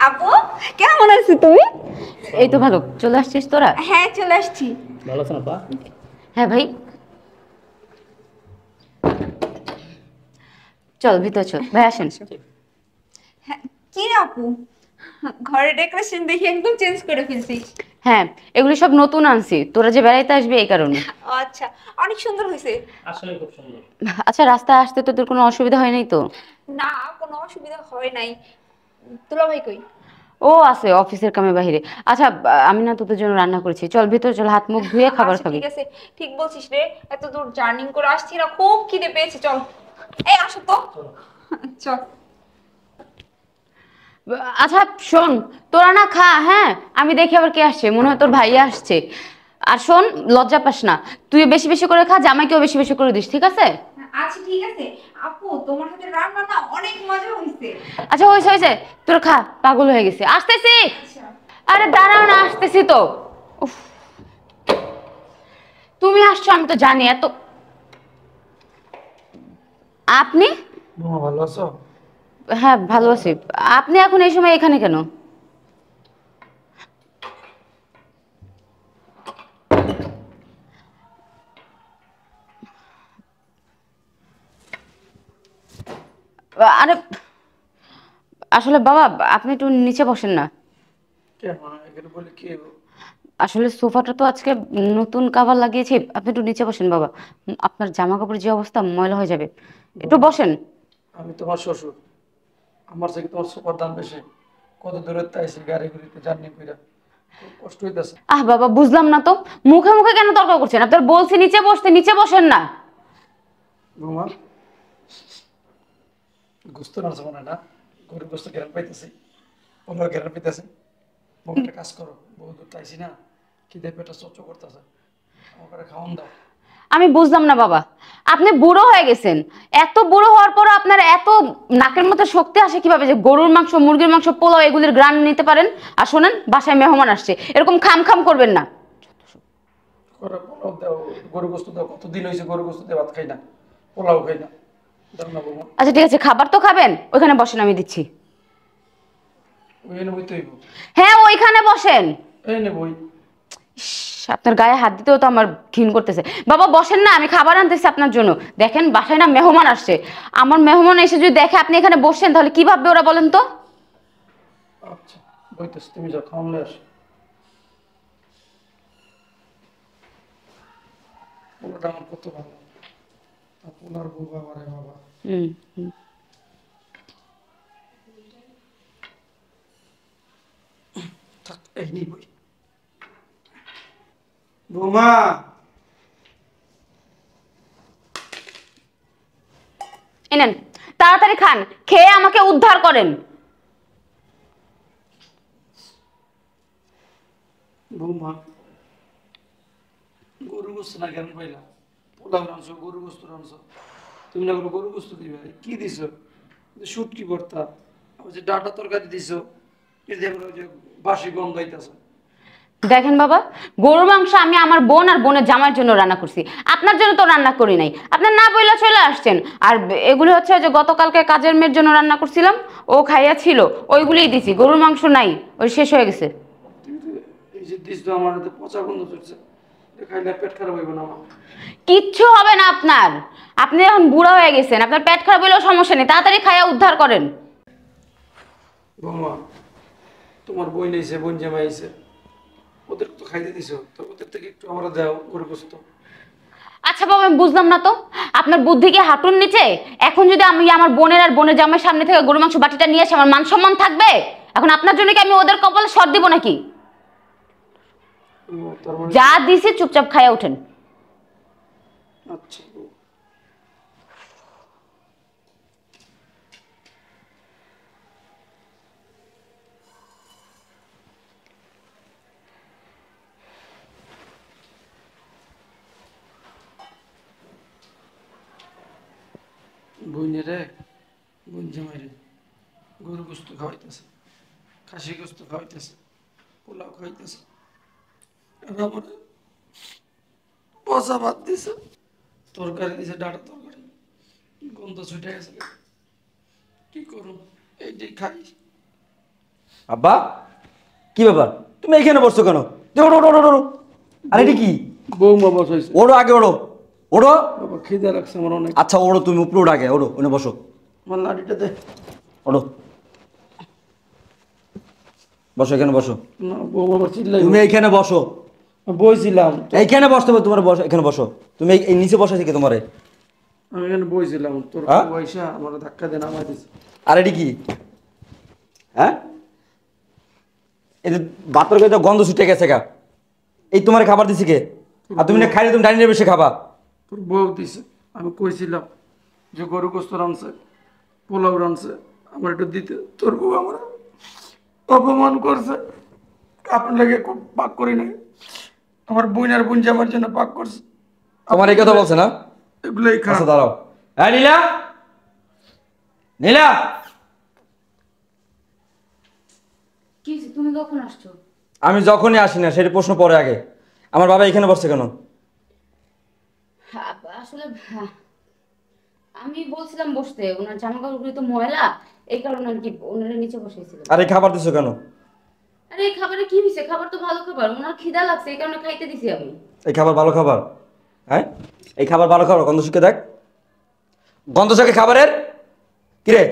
আপু কেমন আছিস তুমি? এই তো ভালো। চলে আসছিস তোরা? হ্যাঁ চলে আসছি। ভালো আছেন আপা? হ্যাঁ ভাই, চল ভিতর চল ভাই, আসেন। হ্যাঁ, কি রে আপু, ঘরের ডেকোরেশন দেখে একদম চেঞ্জ করে ফেলছিস। হ্যাঁ, এগুলি সব নতুন আনছি, তোরা যে বেড়াইতে আসবি এই কারণে। আচ্ছা, অনেক সুন্দর হয়েছে। আসলে খুব সুন্দর। আচ্ছা, রাস্তায় আসতে তোদের কোনো অসুবিধা হয় নাই তো? না, কোনো অসুবিধা হয় নাই। তুলা ভাই কই? ও আছে অফিসের কামে বাহিরে। আচ্ছা, আমি না তোদের জন্য রান্না করেছি, চল ভিতর চল, হাত মুখ ধুয়ে খাবার আচ্ছা খাবি। ঠিক আছে, ঠিক বলছিস রে। এত দূর জার্নি করে আসছি না, খুব খিদে পেয়েছে। চল, এই আসো তো। চল। আচ্ছা শোন, তোরা না খা, হ্যাঁ আমি দেখি আবার কে আসছে, মনে হয় তোর ভাইয়া আসছে। আর শোন, লজ্জা পাস না, তুই বেশি বেশি করে খা, জামাইকেও বেশি বেশি করে দিস, ঠিক আছে? আচ্ছা ঠিক আছে আপু, তোমার হাতে রান্না না অনেক মজা হয়েছে। আচ্ছা হয়েছে হয়েছে, তোর খা, পাগল হয়ে গেছে, আসতেছি। আচ্ছা। আরে দাঁড়াও না, আসতেছি তো। উফ, তুমি আসছো আমি তো জানি এত। আপনি? বৌমা ভালো আছো? হ্যাঁ ভালো আছি। আপনি এখন এই সময় এখানে কেন? আরে আসলে বাবা, আপনি একটু নিচে বসেন না। কেন এখানে বলে কি হইবো? আসলে সোফাটা তো আজকে নতুন কাভার লাগিয়েছি, আপনি একটু নিচে বসেন বাবা। আপনার জামা কাপড়ের যে অবস্থা, ময়লা হয়ে যাবে, একটু বৌমা, বসেন। আমি তোমার শ্বশুর, আমার থেকে তোমার সুপার দাম বেশি। কত দূরে তাইছি গাড়ি গুড়িতে জার্নি কইরা, খুব কষ্ট হইতাছে। আহ বাবা, বুঝলাম না তো, মুখে মুখে কেন তর্ক করছেন? আপনার বলছি নিচে বসতে, নিচে বসেন না। বৌমা, গোস্ত রান্না মনে হয় না, গরুর গোস্ত ঘেরান পাইতেছি, পোলাও ঘেরান পাইতেছে। বউ একটা কাজ করো, বউ দূর তাইছি না, খিদে পেটটা চচ্চ করতেছে, আমার খাওয়ান দাও। আমি বুঝলাম না বাবা, আপনি বুড়ো হয়ে গেছেন, এত বুড়ো হওয়ার পর আপনার এত নাকের মধ্যে শক্তি আসে কিভাবে যে গরুর মাংস, মুরগির মাংস, পোলাও এগুলির গ্রান নিতে পারেন? আর শোনেন, বাসায় মেহমান আসছে, এরকম খাম খাম করবেন না। করে পোলাও দাও, গরু গোস্ত দাও, কতদিন হয়েছে গরু গোস্ত দিয়ে ভাত খাই না, পোলাও খাই না, দাও না বৌমা। আচ্ছা ঠিক আছে, খাবার তো খাবেন, ওইখানে বসেন, আমি দিচ্ছি। ওই এনে বই তৈব, হ্যাঁ ওইখানে বসেন। এই নে বই। আপনার গায়ে হাত দিতেও তো আমার ঘিন করতেছে। বাবা বসেন না, আমি খাবার আনতেছি আপনার জন্য। দেখেন বাসায় না মেহমান আসছে, আমার মেহমান এসে যদি দেখে আপনি এখানে বসছেন, তাহলে কি ভাববে ওরা বলেন তো? আচ্ছা বইতেছ, তুমি যাও খাওয়ালে আসো। পোলাটা আমার কত ভালো, তা পোলার বউ বাবা রে বাবা। হুম হুম। থাক, এই নিই বই। বৌমা, এনেন, তাড়াতাড়ি খান, খেয়ে আমাকে উদ্ধার করেন। বৌমা, গরু গোস্ত না কেন পাইলা? পোলাও রাঁধছো, গরু গোস্ত রাঁধছো, তুমি না গরু গোস্ত দিবে, কি দিছো? শুটকি ভর্তা, আবার যে ডাটা তরকারি দিছো, এই যে আবার ওই যে বাসি গন্ধ হইতাছে। দেখেন বাবা, গরুর মাংস আমি আমার বোন আর বোনের জামাইয়ের জন্য রান্না করছি, আপনার জন্য তো রান্না করি নাই। আপনার না বইলা চলে আসছেন। আর এগুলি হচ্ছে যে গতকালকে কাজের মেয়ের জন্য রান্না করছিলাম, ও খাইয়া ছিল, ওইগুলিই দিছি, গরুর মাংস নাই, ওই শেষ হয়ে গেছে। তুমি তো এই যে দিস আমার হাতে পচা গন্ধ চলছে, এটা খাইলে পেট খারাপ হইব না আমার? কিচ্ছু হবে না আপনার, আপনি এখন বুড়া হয়ে গেছেন, আপনার পেট খারাপ হলেও সমস্যা নেই, তাড়াতাড়ি খাইয়া উদ্ধার করেন। বৌমা, তোমার বই নেইছে, বোন জামাই আইছে, ওদের তো খাইতে দিছো, তো ওদের থেকে একটু আমরা দাও গরু গোস্ত। আচ্ছা বাবা, আমি বুঝলাম না তো, আপনার বুদ্ধি কি হাঁটুর নিচে? এখন যদি আমি আমার বোনের আর বোনের জামাইয়ের সামনে থেকে গরু মাংস বাটিটা নিয়ে আসি, আমার মান সম্মান থাকবে? এখন আপনার জন্য কি আমি ওদের কপালে সর দিব নাকি? ও, তার মানে যা দিছি চুপচাপ খাইয়া উঠেন। আচ্ছা বৌ। বইনে রে, বোন জামাই রে, গরু গোস্ত খাওয়াইতেছে, খাসি গোস্ত খাওয়াইতেছে, পোলাও খাওয়াইতেছে, আর আমার পচা ভাত দিছে, তরকারি দিছে, ডাটা তরকারি, গন্ধ ছুটে গেছে। কি করুন, এইটাই খাই। আব্বা কি ব্যাপার তুমি এখানে বসছো কেন? ওড়ো ওড়ো ওড়ো ওড়ো। আরে এটা কি? বৌমা বসাইছে। ওড়ো আগে ওড়ো ওড়ো। বাবা খিদে লাগছে আমার অনেক। আচ্ছা ওড়ো, তুমি উপরে ওড়ো আগে, ওড়ো ওখানে বসো, আমার লাঠিটা দে। ওড়ো বসো, এখানে বসো। না বৌমা আবার চিল্লাই। তুমি এইখানে বসো। বইছিলাম। এইখানে বসতে হবে তোমার, বসো এখানে বসো। তুমি এই নিচে বসাইছি কি তোমারে? আমি এখানে বইছিলাম, তোর হ্যাঁ? পয়সা আমার ধাক্কা দিয়ে নামাই দিছে। আর এটি কি? হ্যাঁ এই যে ভাতের গায়ে গন্ধ ছুটে গেছে গা, এই তোমার খাবার দিছি কে? আর তুমি না খাইলে তুমি ডাইনিং টেবিলে বসে খাবা। তোর বউ দিছে। আমি কইছিলাম যে গরু গোস্ত রানছে, পোলাও রানছে, আমার একটু দিতে। তোর বউ আমার অপমান করছে। আপনার লাগে পাক করি নাই, আমার বোন আর বোন আমার জন্য পাক করছে। তোমার এই কথা বলছে না? এগুলোই খা। আচ্ছা দাঁড়াও। হ্যাঁ নীলা, নীলা কি হয়েছে? তুমি কখন আসছো? আমি যখনই আসি না সেটা প্রশ্ন পরে আগে। আমার বাবা এখানে বসছে কেন? আসলে আমি বলছিলাম বসতে, ওনার জামা কাপড়গুলো তো ময়লা, এই কারণে আর কি ওনারা নিচে বসেছিলেন। আর এই খাবার দিছো কেন? আরে এই খাবারে কি হয়েছে? খাবার তো ভালো খাবার, ওনার খিদা লাগছে এই কারণে খাইতে দিছি আমি। এই খাবার ভালো খাবার? হ্যাঁ এই খাবার ভালো খাবার? গন্ধ শুকে দেখ, গন্ধ শুকে খাবারের। কিরে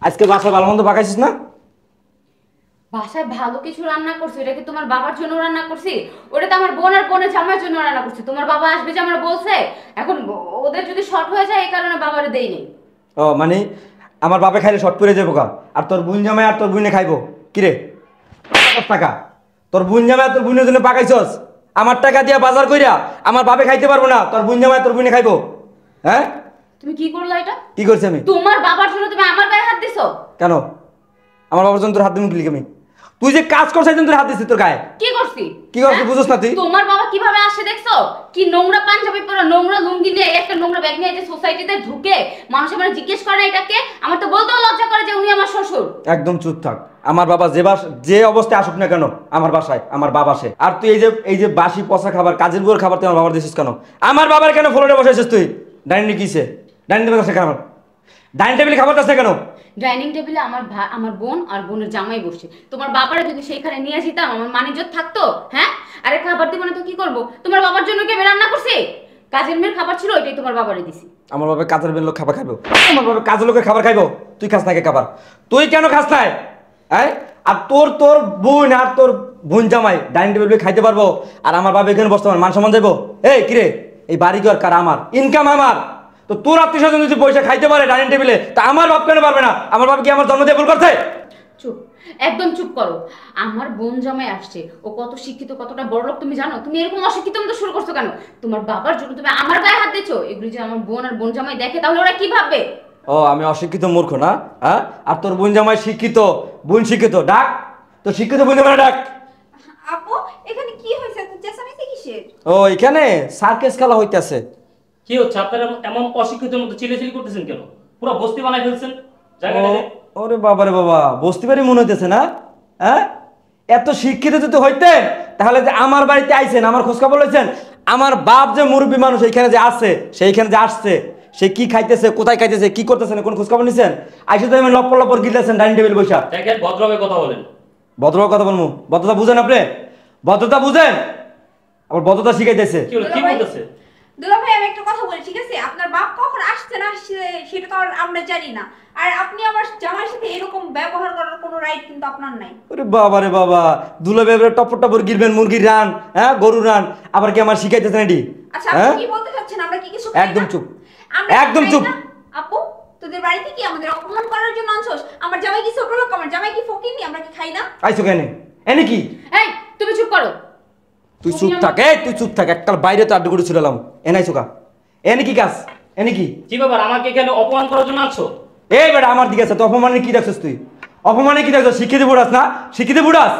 আজকে বাসায় ভালো মন্দ পাকাইছিস না? বাসায় ভালো কিছু রান্না করছি, এটা কি তোমার বাবার জন্য রান্না করছি? ওটা তো আমার বোন আর বোনের জামাইয়ের জন্য রান্না করছি। তোমার বাবা আসবে যে আমার বলছে, এখন ওদের যদি শর্ট হয়ে যায় এই কারণে বাবারে দেইনি। ও মানে আমার বাপে খাইলে শর্ট পরে যাবো কা, আর তোর বোন জামাই আর তোর বোনে খাইবো? কিরে 50 টাকা তোর বোন জামাই আর তোর বোনের জন্য পাকাইছস, আমার টাকা দিয়া বাজার কইরা আমার বাপে খাইতে পারবো না, তোর বোন জামাই তোর বোনে খাইবো? হ্যাঁ তুমি কি করলা এটা? কি করছি আমি? তোমার বাবার জন্য তুমি আমার গায়ে হাত দিছো কেন? আমার বাবার জন্য তোর হাত দিবি কি আমি? তুই যে কাজ করছিস তোর হাত দিছিস তোর গায়ে। কি করছি? কি করছিস বুঝছ না তুই? তোমার বাবা কিভাবে আসে দেখছো? কি নোংরা পাঞ্জাবি পরা, নোংরা লুঙ্গি নিয়ে, একটা নোংরা ব্যাগ নিয়ে যে সোসাইটিতে ঢুকে মানুষ আমার জিজ্ঞেস করে এটাকে, আমার তো বলতেও লজ্জা করে যে উনি আমার শ্বশুর। একদম চুপ থাক। আমার বাবা যে অবস্থায় আসুক না কেন আমার বাসায় আমার বাবা আসে। আর তুই এই যে বাসি পচা খাবার, কাজের বুয়ার খাবার তুই আমার বাবার দিছিস কেন? আমার বাবার কেন ফ্লোরে বসাইছিস তুই? ডাইনিং কিসে? ডাইনিং টেবিল আছে কেন? ডাইনিং টেবিলে খাবার আছে কেন? ডাইনিং টেবিলে আমার বোন আর বোনের জামাই বসে। তোমার বাবারে যদি সেইখানে নিয়ে যেতাম আমার মানিজ্জত থাকতো? হ্যাঁ, আরে খাবার দিব না তো কি করব? তোমার বাবার জন্য কি আমি রান্না করছি? কাজের মেয়ের খাবার ছিল, ওইটাই তোমার বাবারে দিছি। আমার বাবা কাজের মেয়ের লোক খাবার খাইবো? আমার বাবা কাজের লোকের খাবার খাইবো? তুই খাস না কে খাবার? তুই কেন খাস নাই? হ্যাঁ, আর তোর বোন আর তোর বোন জামাই ডাইনিং টেবিলে খাইতে পারবো, আর আমার বাবা এখানে বসতে পারবো? মান সম্মান যাবো? এই কিরে এই বাড়ি ঘর কার? আমার ইনকাম আমার। তো তোর আত্মীয় স্বজন যদি পয়সা খাইতে পারে ডাইনিং টেবিলে, তা আমার বাপ কেন পারবে না? আমার বাবা কি আমার জন্ম দিয়ে ভুল করছে? চুপ, একদম চুপ করো। আমার বোন জামাই আসছে, ও কত শিক্ষিত, কতটা বড় লোক তুমি জানো? তুমি এরকম অশিক্ষিত মতো শুরু করছো কেন? তোমার বাবার জন্য তুমি আমার গায়ে হাত দিচ্ছ। এগুলো যে আমার বোন আর বোন জামাই দেখে তাহলে ওরা কি ভাববে? ও আমি অশিক্ষিত মূর্খ না? হ্যাঁ, আর তোর বোন জামাই শিক্ষিত, বোন শিক্ষিত, ডাক তো শিক্ষিত বোন জামাই ডাক। আপু এখানে কি হয়েছে? এত চেঁচামেচি কিসের? ও এখানে সার্কেস খেলা হইতেছে। কি হচ্ছে আপনারা এমন অশিক্ষিতের মতো চিল্লাচিল্লি করতেছেন কেন? পুরো বস্তি বানাই ফেলছেন জায়গাটাকে। ওরে বাবা রে বাবা, বস্তি বাড়ি মনে হইতেছে না? হ্যাঁ, এত শিক্ষিত যদি হইতেন তাহলে যে আমার বাড়িতে আইছেন, আমার খোঁজ খবর লইছেন। আমার বাপ যে মুরব্বী মানুষ এইখানে যে আছে, সেইখানে যে আসছে, সে কি খাইতেছে, কোথায় খাইতেছে, কি করতেছে, কোন খোঁজ খবর নিছেন? আইসে তো আমি লপ্পর লপ্পর গিলেছেন ডাইনিং টেবিল বৈশা। দেখেন ভদ্রভাবে কথা বলেন। ভদ্রভাবে কথা বলবো? ভদ্রতা বুঝেন আপনি? ভদ্রতা বুঝেন? আবার ভদ্রতা শিখাইতেছে। কি হলো, কি বলতেছে? দুলা ভাই আমি একটা কথা বলি, ঠিক আছে? আপনার বাপ কখন আসছে না আসছে সেটা তো আর আমরা জানি না। আর আপনি আমার জামাইয়ের সাথে এরকম ব্যবহার করার কোনো রাইট কিন্তু আপনার নাই। ওরে বাবা রে বাবা, দুলা বেবরে টপর টপর গিলবেন, মুরগির রান, হ্যাঁ গরু রান, আবার কি আমার শিখাইতেছেন এটি? আচ্ছা আপনি কি বলতে চাচ্ছেন? আমরা কি কিছু খাই না? একদম চুপ, আমরা একদম খাই চুপ। না? আপু তোদের বাড়িতে কি আমাদের অপমান করার জন্য আনছস? আমার জামাই কি ছোট লোক? আমার জামাই কি ফকিন্নি? আমরা কি খাই না? আইসো কেন? এনে কি? এই তুমি চুপ করো। তুই চুপ থাক, তুই চুপ থাক। এককাল বাইরে তো আড্ডু করে ছুড়ালাম। এনাই চোকা এনে কি কাজ? এনে কি? কি ব্যাপার, আমাকে এখানে অপমান করার জন্য আছো? এই বেটা আমার দিকে আছে তো, অপমানে কি দেখছিস তুই? অপমানে কি দেখছিস? শিক্ষিত বুড়াস না? শিক্ষিত বুড়াস?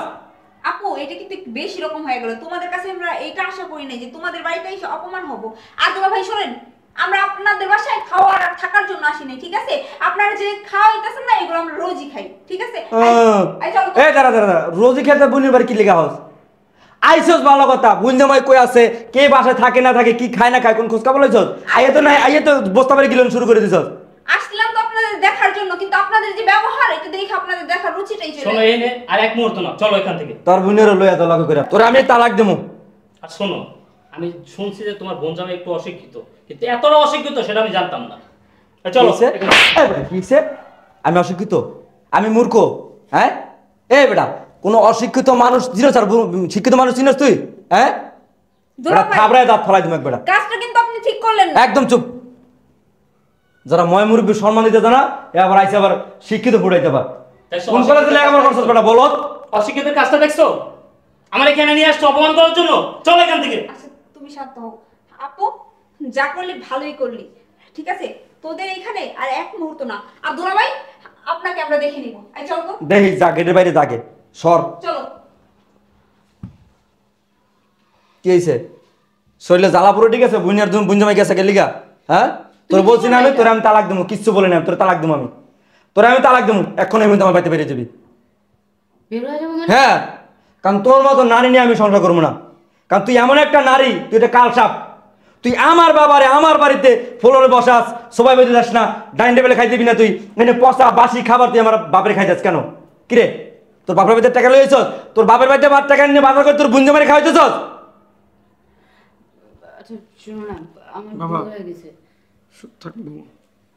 আপু এটা কিন্তু একটু বেশি রকম হয়ে গেল। তোমাদের কাছে আমরা এটা আশা করি নাই যে তোমাদের বাড়িতে এসে অপমান হব। আর দুলা ভাই শোনেন, আমরা আপনাদের বাসায় খাওয়ার আর থাকার জন্য আসি নাই, ঠিক আছে? আপনারা যে খাওয়াইতেছেন না এগুলো আমরা রোজই খাই, ঠিক আছে? চলো তো। এই দাঁড়া দাঁড়া দাঁড়া, রোজই খেতে বোনের বাড়ি কি লেখা হস? আইসস ভালো কথা, বোন জামাই কই আছে, কে বাসায় থাকে না থাকে, কি খায় না খায়, কোন খোঁজ খবর লইছস? আইয়া তো নাই, আইয়া তো বস্তা বাড়ি গিলন শুরু করে দিছস। আসলাম তো আপনাদের দেখার জন্য, কিন্তু আপনাদের যে ব্যবহার এটা দেখে আপনার আপনাদের দেখার রুচিটাই চলে শোনো গেছে। এই নে আর এক মুহূর্ত না, চলো এখান থেকে। তোর বোনেরও লইয়া তো লগে করে তোর আমি তালাক দেবো। আর শোনো, আমি শুনছি যে তোমার বোন জামাই একটু অশিক্ষিত, কিন্তু এতটা অশিক্ষিত সেটা আমি জানতাম না। চলো কিসে? এই বেটা, কিসে? আমি অশিক্ষিত? আমি মূর্খ? হ্যাঁ এই বেটা, কোনো অশিক্ষিত মানুষ চিনস আর শিক্ষিত মানুষ চিনস তুই? হ্যাঁ বেটা দুলাভাই, থাবড়ায় দাঁত ফলাই তুমি বেটা। কাজটা কিন্তু আপনি ঠিক করলেন না। একদম চুপ। যারা ময় মুরব্বী সম্মান দিতে জানা এ আবার আইসে আবার শিক্ষিত ফুটাইতে পার। তাই সব কোন কলেজে লেখাপড়া করছিস বেটা বলো? অশিক্ষিতের কাজটা দেখছো? আমার এখানে নিয়ে আসছো অপমান করার জন্য? চলো এখান থেকে। আচ্ছা তুমি শান্ত হও। আপু, যা করলি ভালোই করলি, ঠিক আছে? তোদের এখানে আর এক মুহূর্ত না। আর দুলাভাই, আপনাকে আমরা দেখে নিব। এই চল তো, দেখি যা গেটের বাইরে জাগে সর। চলো। কি হয়েছে? শরীরে জ্বালা পুরো ঠিক আছে? বুনিয়ার তুমি বুঞ্জামাই গেছে গেলিগা? হ্যাঁ তোর তুমি কি বলছি না আমি বললা তোর আমি তালাক দেবো, কিচ্ছু বলে না তোর তালাক দেবো আমি, তোর আমি তালাক দেবো এখন। আমি তোমার বাড়িতে বেরিয়ে যাবি। বের হয়ে যাবো মানে? হ্যাঁ, কারণ তোর মতো নারী নিয়ে আমি সংসার করবো না। কারণ তুই এমন একটা নারী, তুই এটা কাল সাপ। তুই আমার বাবারে আমার বাড়িতে ফ্লোরে বসাস, সবাই বেঁধে যাস না, ডাইনিং টেবিলে খাই দিবি না তুই, এনে পচা বাসি খাবার তুই আমার বাপের খাই যাস কেন? কিরে তোর বাপের বাড়িতে টাকা লইছ? তোর বাপের বাড়িতে টাকা নিয়ে বাজার করে তোর বুঞ্জামারি খাওয়াইতেছ? আচ্ছা শোনো না, আমার বাবা। ভুল হয়ে গেছে। চুপ থাক বৌমা।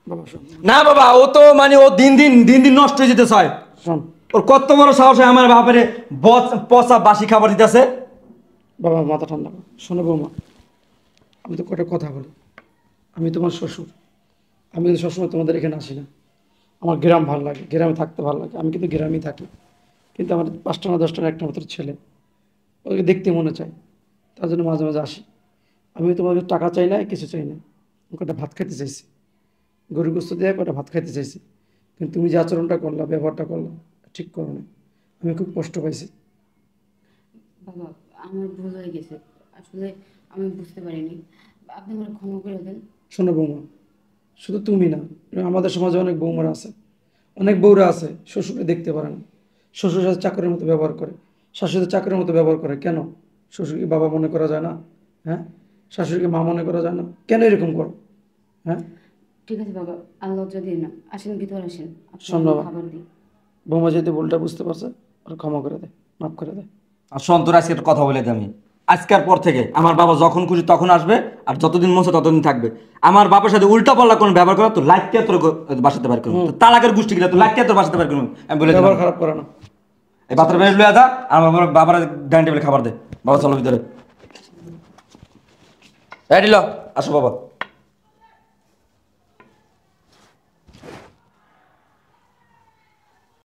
বাবা শোন, না বাবা, ও তো মানে ও দিন দিন নষ্ট হয়ে যেতে চায়। শোন ওর কত বড় সাহস হয় আমার বাপের পচা বাসি খাবার দিতেছে। বাবা, মাথা ঠান্ডা কর। শোনো বৌমা, আমি তো কটা কথা বলি। আমি তোমার শ্বশুর, আমি কিন্তু সবসময় তোমাদের এখানে আসি না। আমার গ্রাম ভালো লাগে, গ্রামে থাকতে ভালো লাগে, আমি কিন্তু গ্রামেই থাকি। কিন্তু আমার 5টা না 10টা একটা মাত্র ছেলে, ওকে দেখতে মনে চায়, তার জন্য মাঝে মাঝে আসি। আমি তোমাদের টাকা চাই না, কিছু চাই না, আমি কটা ভাত খাইতে চাইছি, গরু গোস্ত দিয়ে কটা ভাত খাইতে চাইছি। কিন্তু তুমি যে আচরণটা করলা, ব্যবহারটা করলা, ঠিক করো না। আমি খুব কষ্ট পাইছি। বাবা, আমার ভুল হয়ে গেছে, আসলে আমি বুঝতে পারিনি, আপনি আমার ক্ষমা করে দেন। শোনো বৌমা, শুধু তুমি না, আমাদের সমাজে অনেক বৌমারা আছে, অনেক বউরা আছে শ্বশুরকে দেখতে পারে না, শ্বশুরের সাথে চাকরের মতো ব্যবহার করে, শাশুড়ির চাকরের মতো ব্যবহার করে। কেন? শ্বশুরকে বাবা মনে করা যায় না? হ্যাঁ, শাশুড়িকে মা মনে করা যায় না? কেন এরকম করো? হ্যাঁ, ঠিক আছে বাবা, আল্লাহ যদি না আসেন, ভিতরে আসেন, শোন আপনাকে বাবা। খাবার দিই। বৌমা যদি ভুলটা বুঝতে পারছে, আর ক্ষমা করে দেয়, মাফ করে দেয়। আর সন্তর আজকে একটা কথা বলে দিই আমি, আজকের পর থেকে আমার বাবা যখন খুশি তখন আসবে, আর যতদিন মন চায় ততদিন থাকবে। আমার বাবার সাথে উল্টা পাল্লা কোনো ব্যবহার করা তো লাইটকে তোর বাসাতে পার করুন, তালাকের গোষ্ঠী গিলা তো লাইটকে তোর বাসাতে পার করুন। আমি বলে ব্যবহার দিলাম, খারাপ করে না। এই বাচ্চার বেরিয়ে লয়ে যা, আমার বাবার ডাইনিং টেবিলে খাবার দে। বাবা চলো ভিতরে। এই দিল, আসো বাবা।